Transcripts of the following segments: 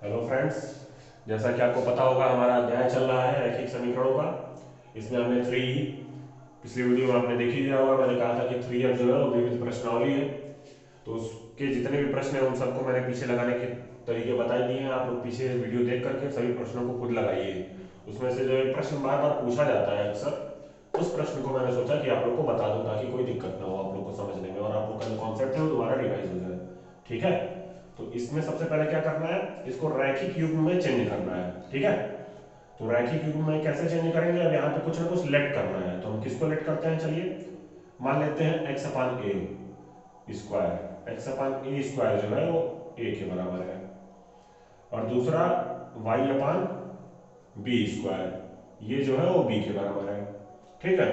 Hello friends, जैसा कि आपको पता होगा हमारा अध्याय चल रहा है रैखिक समीकरणों का। इसमें हमने थ्री पिछली वीडियो में आपने देख ही लिया होगा। मैंने कहा था कि थ्री अब जो है वो विविध प्रश्नावली है, तो उसके जितने भी प्रश्न हैं उन सबको मैंने पीछे लगाने के तरीके बता दिए हैं। आप लोग पीछे वीडियो देख करके सभी प्रश्नों को खुद लगाइए। उसमें से जो एक प्रश्न बार बार पूछा जाता है अक्सर, उस प्रश्न को मैंने सोचा कि आप लोग को बता दूं ताकि कोई दिक्कत ना हो आप लोग को समझने में और आप लोग का जो कॉन्सेप्ट है वो दोबारा रिवाइज हो जाए। ठीक है, तो इसमें सबसे पहले क्या करना है, इसको रैखिक युग्म में चेंज करना है। ठीक है, तो रैखिक युग्म में कैसे चेंज करेंगे, अब यहाँ पे कुछ ना कुछ लेट करना है। तो हम किसको लेट करते हैं, चलिए मान लेते हैं एक्स अपान ए स्क्वायर। एक्स अपान ए स्क्वायर जो है वो ए के बराबर है, और दूसरा वाई अपान बी स्क्वायर, ये जो है वो बी के बराबर है। ठीक है,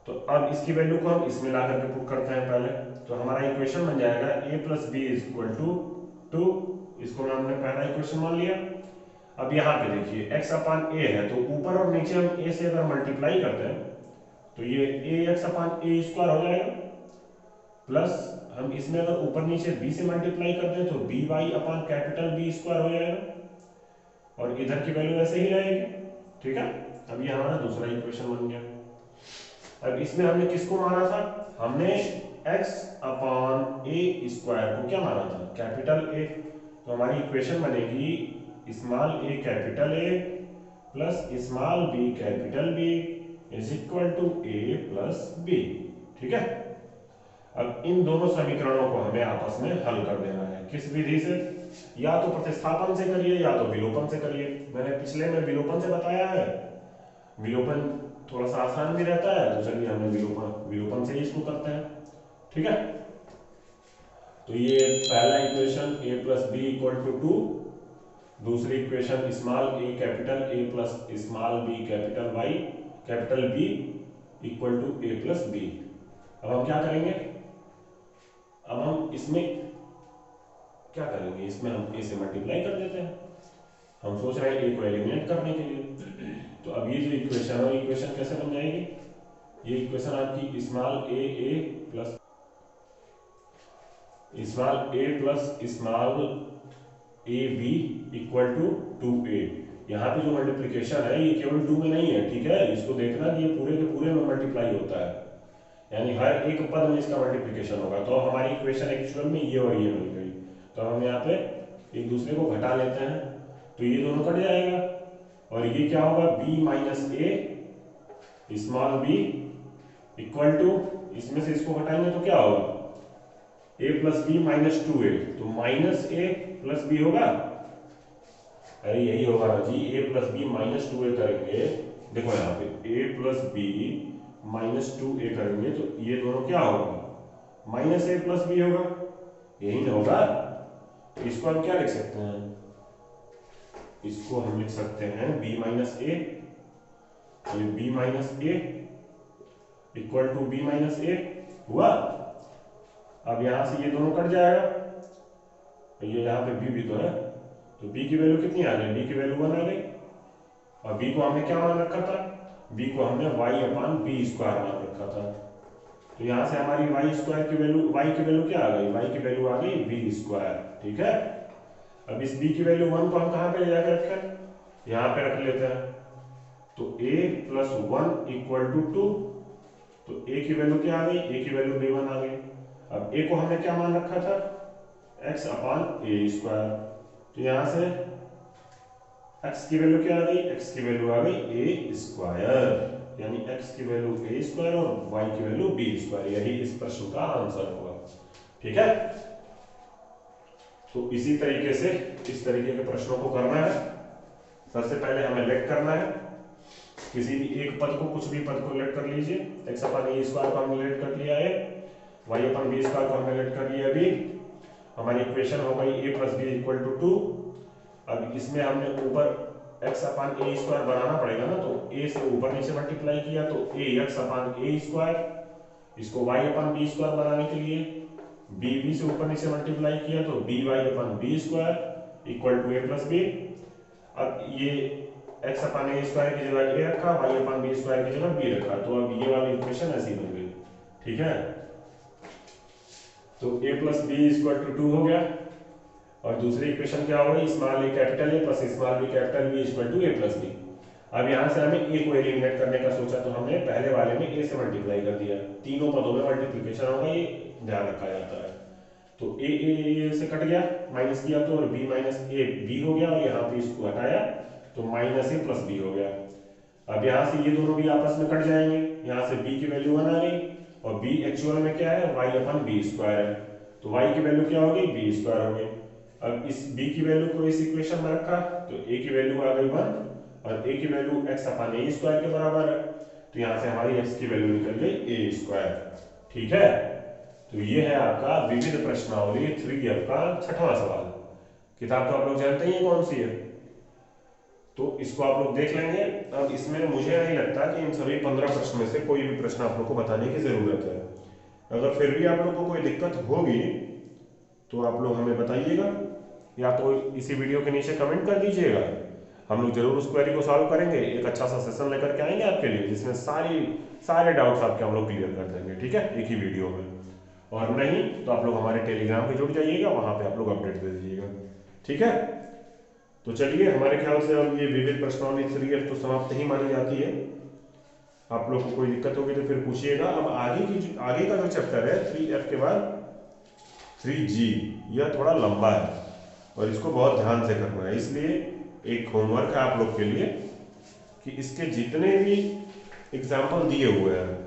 तो अब इसकी वैल्यू को हम इसमें ला करके पुट करते हैं पहले। तो हमारा इक्वेशन बन जाएगा a plus b is equal to two. इसको हमने पहला इक्वेशन मान लिया। अब यहाँ पे देखिए x अपान ए है, तो ऊपर और नीचे हम a से अगर मल्टीप्लाई करते हैं तो ये a x upon A square हो जाएगा, प्लस हम इसमें अगर ऊपर नीचे b से मल्टीप्लाई करते हैं तो बी वाई अपान कैपिटल बी स्क्वायर हो जाएगा, और इधर की वैल्यू ऐसे ही रहेगी। ठीक है, अब ये हमारा दूसरा इक्वेशन बन गया। अब इसमें हमने किसको माना था, हमने x अपॉन ए स्क्वायर को क्या माना था, कैपिटल ए। तो हमारी इक्वेशन बनेगी small A capital A plus small B capital B is equal to A plus b. ठीक है, अब इन दोनों समीकरणों को हमें आपस में हल कर देना है। किस विधि से, या तो प्रतिस्थापन से करिए या तो विलोपन से करिए। मैंने पिछले में विलोपन से बताया है, विलोपन थोड़ा सा आसान भी रहता है, तो चलिए हमने विलोपन विलोपन से ही इसको करते हैं। ठीक है, तो ये पहला equation a plus B equal to two, दूसरी equation small A capital A plus small B capital Y capital B equal to A plus B. अब हम क्या करेंगे, अब हम इसमें क्या करेंगे, इसमें हम ए से मल्टीप्लाई कर देते हैं। हम सोच रहे हैं ए को एलिमिनेट करने के लिए। तो अब ये जो इक्वेशन है, इक्वेशन कैसे बन जाएगी, ये इक्वेशन आपकी small A plus small A plus small A B equal to two A. यहाँ पे जो मल्टीप्लिकेशन है ये केवल टू में नहीं है, ठीक है, इसको देखना कि ये पूरे के पूरे में मल्टीप्लाई होता है, यानी हर एक पद में इसका मल्टीप्लिकेशन होगा। तो हमारी इक्वेशन एक्चुअल में ये और ये मिल गई। तो हम यहाँ पे एक दूसरे को घटा लेते हैं, तो ये दोनों कट जाएगा, और ये क्या होगा, b minus A small B equal to, इसमें से इसको घटाएंगे तो क्या होगा, a plus B minus two A, तो माइनस ए प्लस बी होगा। अरे यही होगा जी, a plus B minus two A करेंगे, देखो यहाँ पे a plus B minus two A करेंगे तो ये दोनों क्या होगा, माइनस ए प्लस बी होगा, यही ना होगा। तो इसको हम क्या लिख सकते हैं, इसको हम लिख सकते हैं b माइनस ए, ये b minus A equal to b minus A हुआ। अब यहां से ये दोनों कट जाएगा, ये यहाँ पे b भी तो है, तो b की वैल्यू कितनी आ गई, b की वैल्यू 1 आ गई। और b को हमने क्या मान रखा था, b को हमने y अपान बी स्क्वायर मान रखा था। तो यहाँ से हमारी y स्क्वायर की वैल्यू, y की वैल्यू क्या आ गई, y की वैल्यू आ गई बी स्क्वायर। ठीक है, अब इस b की वैल्यू 1 को हम कहाँ पे ले जाकर रखें, यहाँ पे रख लेते हैं। तो a plus one equal to two, तो a की वैल्यू क्या आ गई, a की वैल्यू b1 आ गई। अब a को हमने क्या मान रखा था, x अपान ए स्क्वायर, तो यहाँ से x की वैल्यू क्या आ गई, x की वैल्यू आ गई ए स्क्वायर, यानी x की वैल्यू ए स्क्वायर और y की वैल्यू बी स्क्वायर, यही इस प्रश्न का आंसर होगा। ठीक है, तो इसी तरीके से इस तरीके के प्रश्नों को करना है। सबसे पहले हमें लेट करना है, किसी भी एक पद को, कुछ भी पद को लेट कर लीजिए। एक्स अपन ए स्क्वायर को हमने लेट कर लिया है, वाई अपन बी स्क्वायर को हमने लेट कर लिया। अभी हमारी इक्वेशन हो गई A plus B equal to two. अब इसमें हमने ऊपर एक्स अपान ए स्क्वायर बनाना पड़ेगा ना, तो ए से ऊपर नीचे मल्टीप्लाई किया तो ए एक्स अपान ए स्क्वायर, इसको वाई अपान बी स्क्वायर बनाने के लिए बी से ऊपर नीचे मल्टीप्लाई किया तो b y upon b square equal to A plus B. अब ये एक्स अपान ए स्क्वायर की जगह ए रखा, वाई अपान बी स्क्वायर की जगह बी रखा, तो अब ये वाली इक्वेशन ऐसी बन गई। ठीक है, तो a plus B equal to two हो गया, और दूसरी इक्वेशन क्या हो गई, small A capital A plus small B capital B equal to A plus B. अब यहाँ से हमें ए को एलिमिनेट करने का सोचा तो हमने पहले वाले में ए से मल्टीप्लाई कर दिया, तीनों पदों में मल्टीप्लिकेशन होगा, ये ध्यान रखा जाता है। तो ए से कट गया, माइनस किया तो, और बी माइनस ए बी हो गया, और यहाँ पे इसको हटाया तो माइनस ए प्लस बी हो गया। अब यहाँ से ये दोनों भी आपस में कट जाएंगे, यहाँ से b की वैल्यू 1 आ गई, और b एक्चुअल में क्या है, y अपन बी स्क्वायर है, तो y की वैल्यू क्या होगी, बी स्क्वायर हो गई। अब इस b की वैल्यू को इस इक्वेशन में रखा तो a की वैल्यू आ गई 1, और a की value x upon a square के बराबर है, तो यहाँ से हमारी x की वैल्यू निकल गई a स्क्वायर। ठीक है, तो ये है आपका विविध प्रश्नावली 3F का 6वां सवाल। किताब तो आप लोग जानते ही हैं कौन सी है, तो इसको आप लोग देख लेंगे। अब इसमें मुझे नहीं लगता कि इन सभी 15 प्रश्न में से कोई भी प्रश्न आप लोग को बताने की जरूरत है। अगर फिर भी आप लोग को कोई दिक्कत होगी तो आप लोग हमें बताइएगा, या तो इसी वीडियो के नीचे कमेंट कर दीजिएगा, हम लोग जरूर उस क्वेरी को सॉल्व करेंगे। एक अच्छा सा सेशन लेकर के आएंगे आपके लिए, जिसमें सारे डाउट्स आपके हम लोग क्लियर कर देंगे, ठीक है, एक ही वीडियो में। और नहीं तो आप लोग हमारे टेलीग्राम पे जुड़ जाइएगा, वहां पे आप लोग अपडेट दे दीजिएगा, ठीक है। तो चलिए, हमारे ख्याल से अब ये विविध प्रश्नावली 3F तो समाप्त ही मानी जाती है। आप लोग को कोई दिक्कत होगी तो फिर पूछिएगा। अब आगे का जो चैप्टर है 3F के बाद 3G, यह थोड़ा लंबा है और इसको बहुत ध्यान से करना है, इसलिए एक होमवर्क है आप लोग के लिए कि इसके जितने भी एग्जाम्पल दिए हुए हैं,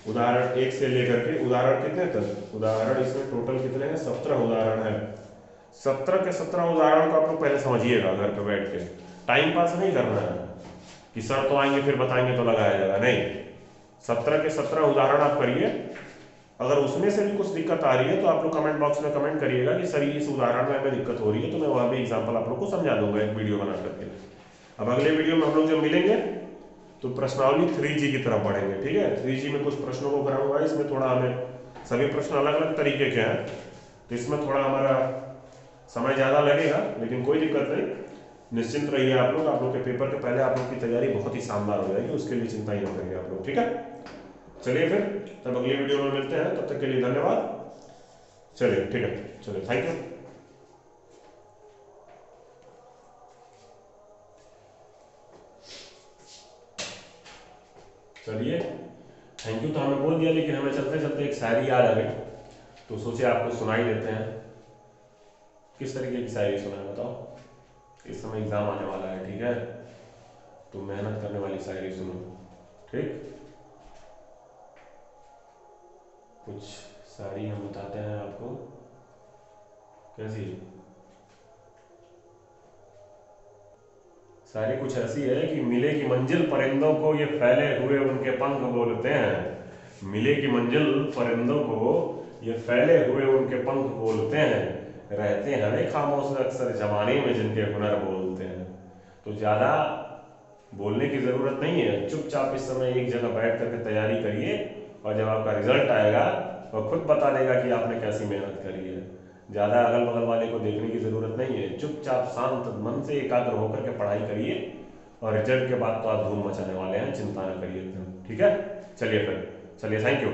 उदाहरण 1 से लेकर के उदाहरण कितने तक, उदाहरण इसमें टोटल कितने हैं, 17 उदाहरण है। 17 के 17 उदाहरण को आप लोग पहले समझिएगा घर पे बैठ के, टाइम पास नहीं करना है कि सर तो आएंगे फिर बताएंगे तो लगाया जाएगा, नहीं। 17 के 17 उदाहरण आप करिए। अगर उसमें से भी कुछ दिक्कत आ रही है तो आप लोग कमेंट बॉक्स में कमेंट करिएगा कि सर इस उदाहरण में हमें दिक्कत हो रही है, तो मैं वहां भी एग्जाम्पल आप लोग को समझा दूंगा एक वीडियो बना करके। अब अगले वीडियो में हम लोग जब मिलेंगे तो प्रश्नावली 3G की तरफ बढ़ेंगे, ठीक है। 3G में कुछ प्रश्नों को कराऊंगा, इसमें थोड़ा हमें सभी प्रश्न अलग अलग तरीके के हैं, तो इसमें थोड़ा हमारा समय ज़्यादा लगेगा, लेकिन कोई दिक्कत नहीं, निश्चिंत रहिए आप लोग के पेपर के पहले आप लोग की तैयारी बहुत ही शानदार हो जाएगी, उसके लिए चिंता ही ना करिए आप लोग, ठीक है। चलिए फिर तब अगले वीडियो में मिलते हैं, तब तक के लिए धन्यवाद। चलिए ठीक है, चलिए थैंक यू। चलिए थैंक यू तो हमें बोल दिया, लेकिन हमें चलते चलते एक शायरी याद आ गई, तो सोचे आपको सुनाई देते हैं। किस तरीके की शायरी सुनाए बताओ, इस समय एग्जाम आने वाला है, ठीक है, तो मेहनत करने वाली शायरी सुनो, ठीक। कुछ शायरी हम बताते हैं आपको, कैसी शायरी कुछ ऐसी है कि मिले की मंजिल परिंदों को ये फैले हुए उनके पंख बोलते हैं, मिले की मंजिल परिंदों को ये फैले हुए उनके पंख बोलते हैं, रहते हैं वे खामोश अक्सर जमाने में जिनके हुनर बोलते हैं। तो ज़्यादा बोलने की ज़रूरत नहीं है, चुपचाप इस समय एक जगह बैठ करके तैयारी करिए, और जब आपका रिजल्ट आएगा वो खुद बता देगा कि आपने कैसी मेहनत करी है। ज़्यादा अगल बगल वाले को देखने की ज़रूरत नहीं है, चुपचाप शांत मन से एकाग्र होकर के पढ़ाई करिए, और रिजल्ट के बाद तो आप धूम मचाने वाले हैं, चिंता न करिए एकदम, ठीक है। चलिए फिर, चलिए थैंक यू।